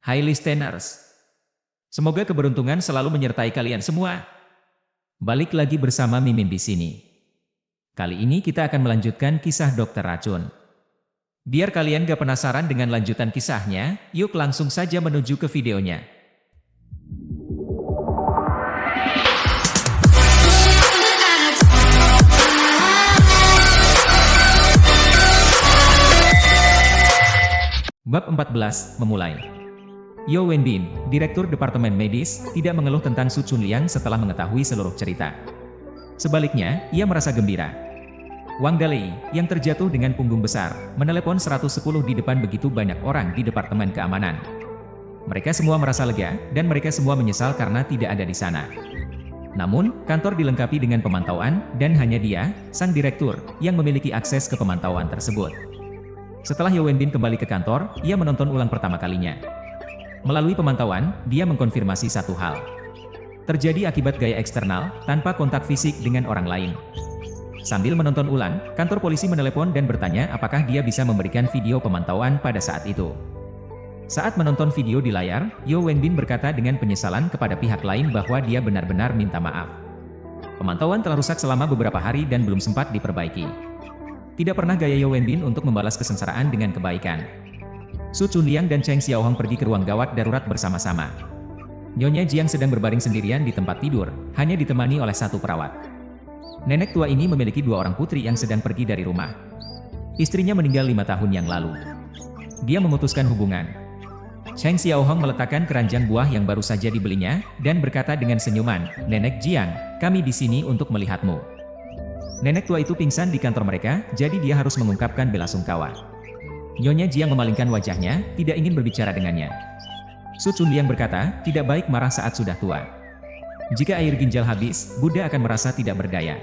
Hai listeners, semoga keberuntungan selalu menyertai kalian semua. Balik lagi bersama Mimin di sini. Kali ini kita akan melanjutkan kisah Dokter Racun. Biar kalian gak penasaran dengan lanjutan kisahnya, yuk langsung saja menuju ke videonya. Bab 14, memulai. Yo Wenbin, Direktur Departemen Medis, tidak mengeluh tentang Su Chunliang setelah mengetahui seluruh cerita. Sebaliknya, ia merasa gembira. Wang Dalei, yang terjatuh dengan punggung besar, menelepon 110 di depan begitu banyak orang di Departemen Keamanan. Mereka semua merasa lega, dan mereka semua menyesal karena tidak ada di sana. Namun, kantor dilengkapi dengan pemantauan, dan hanya dia, sang direktur, yang memiliki akses ke pemantauan tersebut. Setelah Yo Wenbin kembali ke kantor, ia menonton ulang pertama kalinya. Melalui pemantauan, dia mengkonfirmasi satu hal. Terjadi akibat gaya eksternal, tanpa kontak fisik dengan orang lain. Sambil menonton ulang, kantor polisi menelepon dan bertanya apakah dia bisa memberikan video pemantauan pada saat itu. Saat menonton video di layar, Yo Wenbin berkata dengan penyesalan kepada pihak lain bahwa dia benar-benar minta maaf. Pemantauan telah rusak selama beberapa hari dan belum sempat diperbaiki. Tidak pernah gaya Yo Wenbin untuk membalas kesengsaraan dengan kebaikan. Su Chunliang dan Cheng Xiaohong pergi ke ruang gawat darurat bersama-sama. Nyonya Jiang sedang berbaring sendirian di tempat tidur, hanya ditemani oleh satu perawat. Nenek tua ini memiliki dua orang putri yang sedang pergi dari rumah. Istrinya meninggal 5 tahun yang lalu. Dia memutuskan hubungan. Cheng Xiaohong meletakkan keranjang buah yang baru saja dibelinya, dan berkata dengan senyuman, "Nenek Jiang, kami di sini untuk melihatmu." Nenek tua itu pingsan di kantor mereka, jadi dia harus mengungkapkan belasungkawa. Nyonya Jiang memalingkan wajahnya, tidak ingin berbicara dengannya. Su Chunliang berkata, tidak baik marah saat sudah tua. Jika air ginjal habis, Buddha akan merasa tidak berdaya.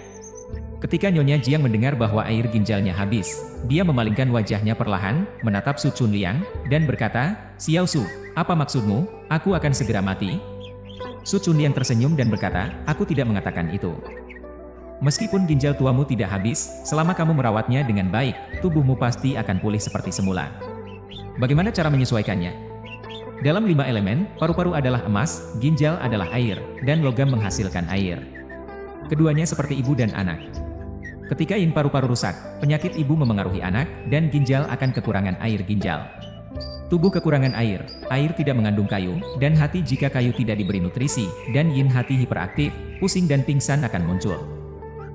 Ketika Nyonya Jiang mendengar bahwa air ginjalnya habis, dia memalingkan wajahnya perlahan, menatap Su Chunliang, dan berkata, "Xiao Su, apa maksudmu? Aku akan segera mati?" Su Chunliang tersenyum dan berkata, "Aku tidak mengatakan itu. Meskipun ginjal tuamu tidak habis, selama kamu merawatnya dengan baik, tubuhmu pasti akan pulih seperti semula." Bagaimana cara menyesuaikannya? Dalam 5 elemen, paru-paru adalah emas, ginjal adalah air, dan logam menghasilkan air. Keduanya seperti ibu dan anak. Ketika yin paru-paru rusak, penyakit ibu memengaruhi anak, dan ginjal akan kekurangan air ginjal. Tubuh kekurangan air, air tidak mengandung kayu, dan hati jika kayu tidak diberi nutrisi, dan yin hati hiperaktif, pusing dan pingsan akan muncul.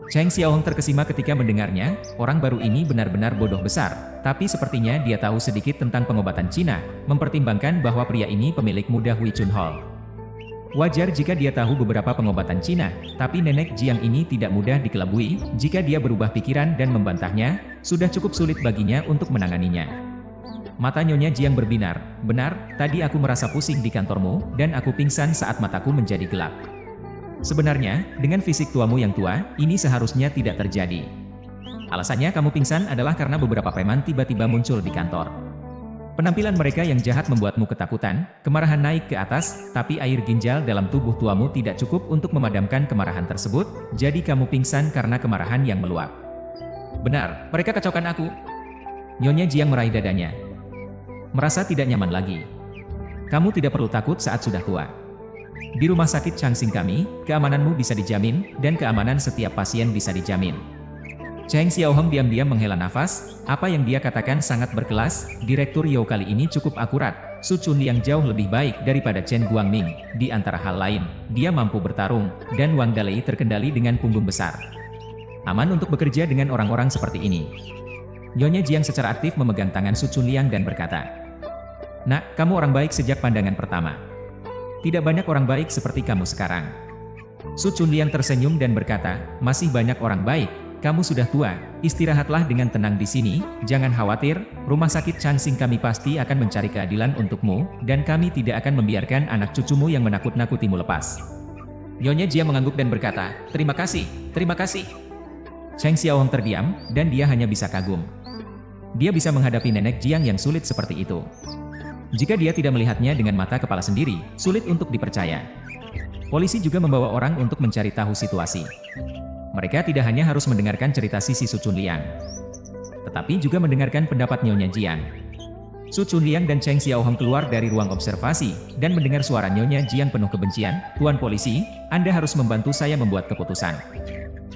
Cheng Xiaohong terkesima ketika mendengarnya, orang baru ini benar-benar bodoh besar, tapi sepertinya dia tahu sedikit tentang pengobatan Cina, mempertimbangkan bahwa pria ini pemilik muda Hui Chun Hall. Wajar jika dia tahu beberapa pengobatan Cina, tapi nenek Jiang ini tidak mudah dikelabui, jika dia berubah pikiran dan membantahnya, sudah cukup sulit baginya untuk menanganinya. Mata Nyonya Jiang berbinar, "Benar, tadi aku merasa pusing di kantormu, dan aku pingsan saat mataku menjadi gelap. Sebenarnya, dengan fisik tuamu yang tua, ini seharusnya tidak terjadi. Alasannya kamu pingsan adalah karena beberapa preman tiba-tiba muncul di kantor. Penampilan mereka yang jahat membuatmu ketakutan, kemarahan naik ke atas, tapi air ginjal dalam tubuh tuamu tidak cukup untuk memadamkan kemarahan tersebut, jadi kamu pingsan karena kemarahan yang meluap." "Benar, mereka kacaukan aku." Nyonya Jiang meraih dadanya. Merasa tidak nyaman lagi. "Kamu tidak perlu takut saat sudah tua. Di rumah sakit Changxing kami, keamananmu bisa dijamin, dan keamanan setiap pasien bisa dijamin." Cheng Xiaohong diam-diam menghela nafas, apa yang dia katakan sangat berkelas, Direktur Yo kali ini cukup akurat, Su Chunliang jauh lebih baik daripada Chen Guangming, di antara hal lain, dia mampu bertarung, dan Wang Dalei terkendali dengan punggung besar. Aman untuk bekerja dengan orang-orang seperti ini. Nyonya Jiang secara aktif memegang tangan Su Chunliang dan berkata, "Nak, kamu orang baik sejak pandangan pertama. Tidak banyak orang baik seperti kamu sekarang." Su Chunliang tersenyum dan berkata, "Masih banyak orang baik, kamu sudah tua, istirahatlah dengan tenang di sini, jangan khawatir, rumah sakit Changxing kami pasti akan mencari keadilan untukmu, dan kami tidak akan membiarkan anak cucumu yang menakut-nakutimu lepas." Nyonya Jiang mengangguk dan berkata, "Terima kasih, terima kasih." Cheng Xiaohong terdiam, dan dia hanya bisa kagum. Dia bisa menghadapi nenek Jiang yang sulit seperti itu. Jika dia tidak melihatnya dengan mata kepala sendiri, sulit untuk dipercaya. Polisi juga membawa orang untuk mencari tahu situasi. Mereka tidak hanya harus mendengarkan cerita sisi Su Chunliang, tetapi juga mendengarkan pendapat Nyonya Jiang. Su Chunliang dan Cheng Xiaohong keluar dari ruang observasi, dan mendengar suara Nyonya Jiang penuh kebencian. "Tuan polisi, Anda harus membantu saya membuat keputusan.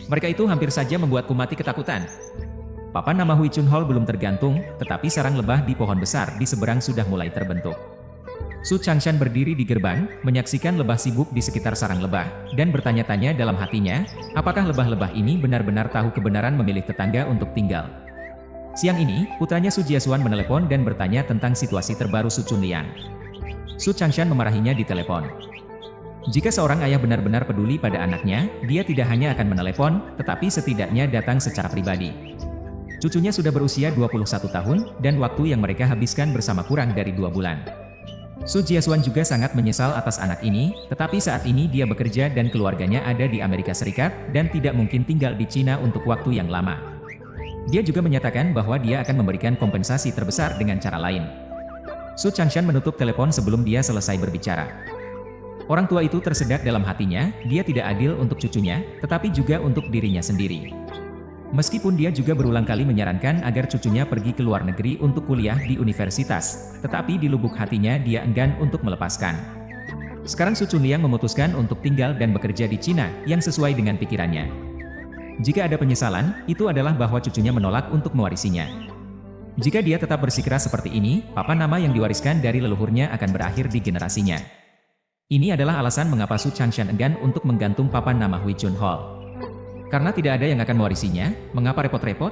Mereka itu hampir saja membuatku mati ketakutan." Papan nama Hui Chunhol belum tergantung, tetapi sarang lebah di pohon besar di seberang sudah mulai terbentuk. Su Changshan berdiri di gerbang, menyaksikan lebah sibuk di sekitar sarang lebah, dan bertanya-tanya dalam hatinya, apakah lebah-lebah ini benar-benar tahu kebenaran memilih tetangga untuk tinggal. Siang ini, putranya Su Jiasuan menelepon dan bertanya tentang situasi terbaru Su Chunliang. Su Changshan memarahinya di telepon. Jika seorang ayah benar-benar peduli pada anaknya, dia tidak hanya akan menelepon, tetapi setidaknya datang secara pribadi. Cucunya sudah berusia 21 tahun, dan waktu yang mereka habiskan bersama kurang dari 2 bulan. Su Jiasuan juga sangat menyesal atas anak ini, tetapi saat ini dia bekerja dan keluarganya ada di Amerika Serikat, dan tidak mungkin tinggal di Cina untuk waktu yang lama. Dia juga menyatakan bahwa dia akan memberikan kompensasi terbesar dengan cara lain. Su Changshan menutup telepon sebelum dia selesai berbicara. Orang tua itu tersedak dalam hatinya, dia tidak adil untuk cucunya, tetapi juga untuk dirinya sendiri. Meskipun dia juga berulang kali menyarankan agar cucunya pergi ke luar negeri untuk kuliah di universitas, tetapi di lubuk hatinya dia enggan untuk melepaskan. Sekarang Su Chunliang memutuskan untuk tinggal dan bekerja di Cina, yang sesuai dengan pikirannya. Jika ada penyesalan, itu adalah bahwa cucunya menolak untuk mewarisinya. Jika dia tetap bersikeras seperti ini, papan nama yang diwariskan dari leluhurnya akan berakhir di generasinya. Ini adalah alasan mengapa Su Changshan enggan untuk menggantung papan nama Hui Chunhol. Karena tidak ada yang akan mewarisinya, mengapa repot-repot?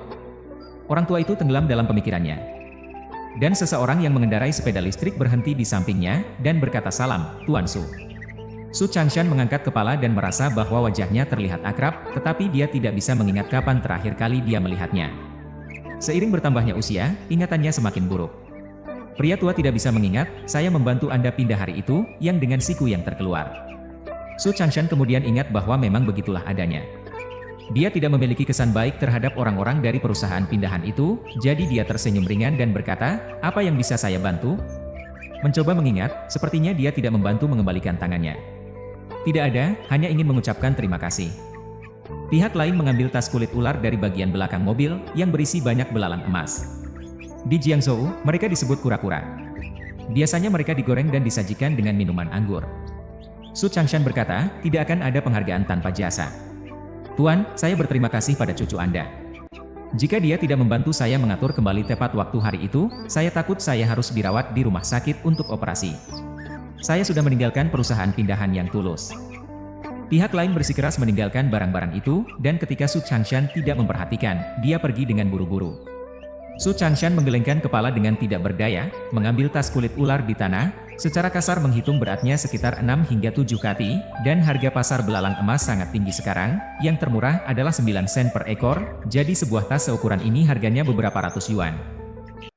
Orang tua itu tenggelam dalam pemikirannya. Dan seseorang yang mengendarai sepeda listrik berhenti di sampingnya, dan berkata, "Salam, Tuan Su." Su Changshan mengangkat kepala dan merasa bahwa wajahnya terlihat akrab, tetapi dia tidak bisa mengingat kapan terakhir kali dia melihatnya. Seiring bertambahnya usia, ingatannya semakin buruk. "Pria tua tidak bisa mengingat, saya membantu Anda pindah hari itu, yang dengan siku yang terkeluar." Su Changshan kemudian ingat bahwa memang begitulah adanya. Dia tidak memiliki kesan baik terhadap orang-orang dari perusahaan pindahan itu, jadi dia tersenyum ringan dan berkata, "Apa yang bisa saya bantu?" Mencoba mengingat, sepertinya dia tidak membantu mengembalikan tangannya. "Tidak ada, hanya ingin mengucapkan terima kasih." Pihak lain mengambil tas kulit ular dari bagian belakang mobil, yang berisi banyak belalang emas. Di Jiangzhou, mereka disebut kura-kura. Biasanya mereka digoreng dan disajikan dengan minuman anggur. Su Changshan berkata, "Tidak akan ada penghargaan tanpa jasa. Tuan, saya berterima kasih pada cucu Anda. Jika dia tidak membantu saya mengatur kembali tepat waktu hari itu, saya takut saya harus dirawat di rumah sakit untuk operasi. Saya sudah meninggalkan perusahaan pindahan yang tulus." Pihak lain bersikeras meninggalkan barang-barang itu, dan ketika Su Changshan tidak memperhatikan, dia pergi dengan buru-buru. Su Changshan menggelengkan kepala dengan tidak berdaya, mengambil tas kulit ular di tanah, secara kasar menghitung beratnya sekitar 6 hingga 7 kati, dan harga pasar belalang emas sangat tinggi sekarang, yang termurah adalah 9 sen per ekor, jadi sebuah tas seukuran ini harganya beberapa ratus yuan.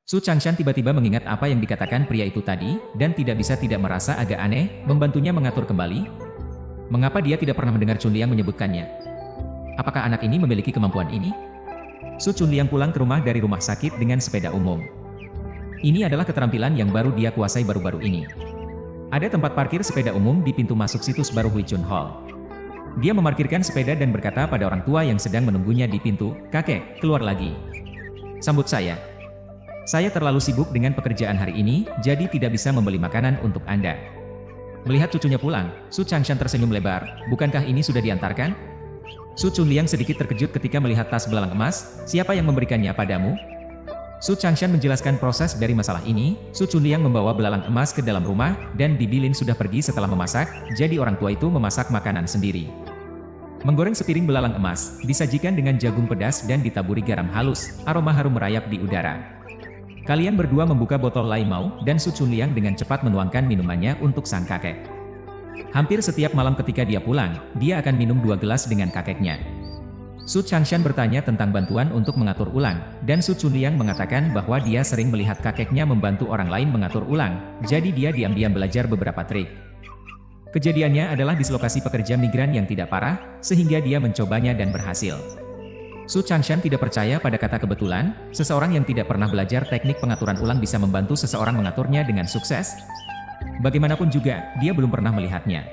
Su Changshan tiba-tiba mengingat apa yang dikatakan pria itu tadi, dan tidak bisa tidak merasa agak aneh, membantunya mengatur kembali. Mengapa dia tidak pernah mendengar Chunliang menyebutkannya? Apakah anak ini memiliki kemampuan ini? Su Chunliang pulang ke rumah dari rumah sakit dengan sepeda umum. Ini adalah keterampilan yang baru dia kuasai baru-baru ini. Ada tempat parkir sepeda umum di pintu masuk situs baru Hui Chunhol. Dia memarkirkan sepeda dan berkata pada orang tua yang sedang menunggunya di pintu, "Kakek, keluar lagi. Sambut saya. Saya terlalu sibuk dengan pekerjaan hari ini, jadi tidak bisa membeli makanan untuk Anda." Melihat cucunya pulang, Su Changshan tersenyum lebar. "Bukankah ini sudah diantarkan?" Su Chunliang sedikit terkejut ketika melihat tas belalang emas. "Siapa yang memberikannya padamu?" Su Changshan menjelaskan proses dari masalah ini. Su Chunliang membawa belalang emas ke dalam rumah, dan Bibi Lin sudah pergi setelah memasak, jadi orang tua itu memasak makanan sendiri. Menggoreng sepiring belalang emas, disajikan dengan jagung pedas dan ditaburi garam halus, aroma harum merayap di udara. Kalian berdua membuka botol Laimau, dan Su Chunliang dengan cepat menuangkan minumannya untuk sang kakek. Hampir setiap malam ketika dia pulang, dia akan minum 2 gelas dengan kakeknya. Su Changshan bertanya tentang bantuan untuk mengatur ulang, dan Su Chunliang mengatakan bahwa dia sering melihat kakeknya membantu orang lain mengatur ulang, jadi dia diam-diam belajar beberapa trik. Kejadiannya adalah di lokasi pekerja migran yang tidak parah, sehingga dia mencobanya dan berhasil. Su Changshan tidak percaya pada kata kebetulan, seseorang yang tidak pernah belajar teknik pengaturan ulang bisa membantu seseorang mengaturnya dengan sukses. Bagaimanapun juga, dia belum pernah melihatnya.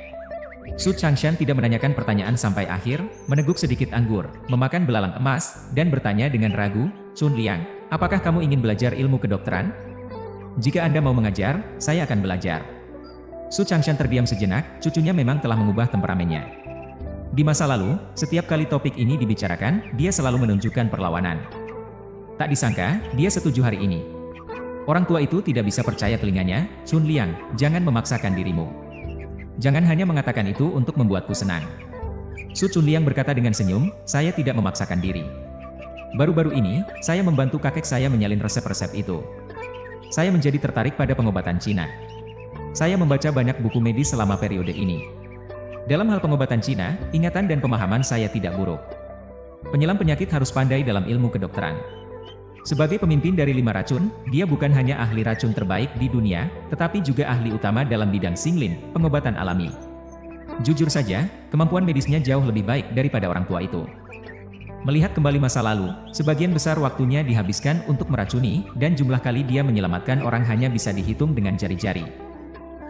Su Changshan tidak menanyakan pertanyaan sampai akhir, meneguk sedikit anggur, memakan belalang emas, dan bertanya dengan ragu, "Chunliang, apakah kamu ingin belajar ilmu kedokteran?" Jika Anda mau mengajar, saya akan belajar. Su Changshan terdiam sejenak, cucunya memang telah mengubah temperamennya. Di masa lalu, setiap kali topik ini dibicarakan, dia selalu menunjukkan perlawanan. Tak disangka, dia setuju hari ini. Orang tua itu tidak bisa percaya telinganya. Sun Liang, jangan memaksakan dirimu. Jangan hanya mengatakan itu untuk membuatku senang. Su Chunliang berkata dengan senyum, saya tidak memaksakan diri. Baru-baru ini, saya membantu kakek saya menyalin resep-resep itu. Saya menjadi tertarik pada pengobatan Cina. Saya membaca banyak buku medis selama periode ini. Dalam hal pengobatan Cina, ingatan dan pemahaman saya tidak buruk. Penyelam penyakit harus pandai dalam ilmu kedokteran. Sebagai pemimpin dari 5 racun, dia bukan hanya ahli racun terbaik di dunia, tetapi juga ahli utama dalam bidang Xinglin, pengobatan alami. Jujur saja, kemampuan medisnya jauh lebih baik daripada orang tua itu. Melihat kembali masa lalu, sebagian besar waktunya dihabiskan untuk meracuni, dan jumlah kali dia menyelamatkan orang hanya bisa dihitung dengan jari-jari.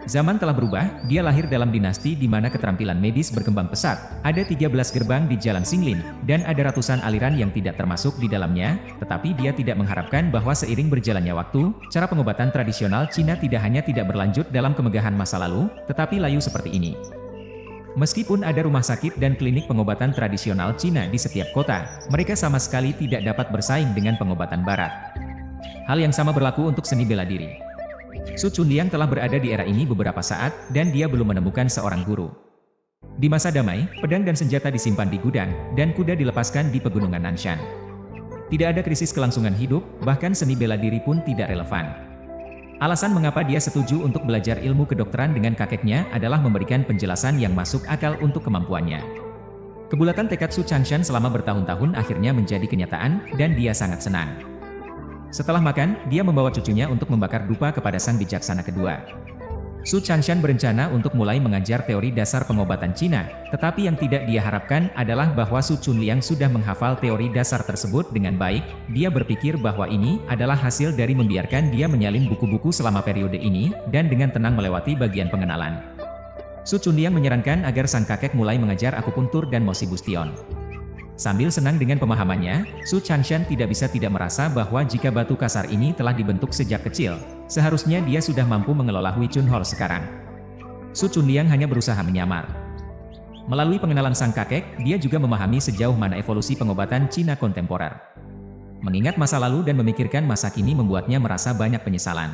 Zaman telah berubah, dia lahir dalam dinasti di mana keterampilan medis berkembang pesat, ada 13 gerbang di Jalan Xinglin, dan ada ratusan aliran yang tidak termasuk di dalamnya, tetapi dia tidak mengharapkan bahwa seiring berjalannya waktu, cara pengobatan tradisional Cina tidak hanya tidak berlanjut dalam kemegahan masa lalu, tetapi layu seperti ini. Meskipun ada rumah sakit dan klinik pengobatan tradisional Cina di setiap kota, mereka sama sekali tidak dapat bersaing dengan pengobatan barat. Hal yang sama berlaku untuk seni bela diri. Su Chunliang telah berada di era ini beberapa saat, dan dia belum menemukan seorang guru. Di masa damai, pedang dan senjata disimpan di gudang, dan kuda dilepaskan di pegunungan Nanshan. Tidak ada krisis kelangsungan hidup, bahkan seni bela diri pun tidak relevan. Alasan mengapa dia setuju untuk belajar ilmu kedokteran dengan kakeknya adalah memberikan penjelasan yang masuk akal untuk kemampuannya. Kebulatan tekad Su Changshan selama bertahun-tahun akhirnya menjadi kenyataan, dan dia sangat senang. Setelah makan, dia membawa cucunya untuk membakar dupa kepada sang bijaksana kedua. Su Changshan berencana untuk mulai mengajar teori dasar pengobatan Cina, tetapi yang tidak dia harapkan adalah bahwa Su Chunliang sudah menghafal teori dasar tersebut dengan baik. Dia berpikir bahwa ini adalah hasil dari membiarkan dia menyalin buku-buku selama periode ini, dan dengan tenang melewati bagian pengenalan. Su Chunliang menyarankan agar sang kakek mulai mengajar akupuntur dan mosi bustion. Sambil senang dengan pemahamannya, Su Changshan tidak bisa tidak merasa bahwa jika batu kasar ini telah dibentuk sejak kecil, seharusnya dia sudah mampu mengelola Hui Chun Hall sekarang. Su Chunliang hanya berusaha menyamar. Melalui pengenalan sang kakek, dia juga memahami sejauh mana evolusi pengobatan Cina kontemporer. Mengingat masa lalu dan memikirkan masa kini membuatnya merasa banyak penyesalan.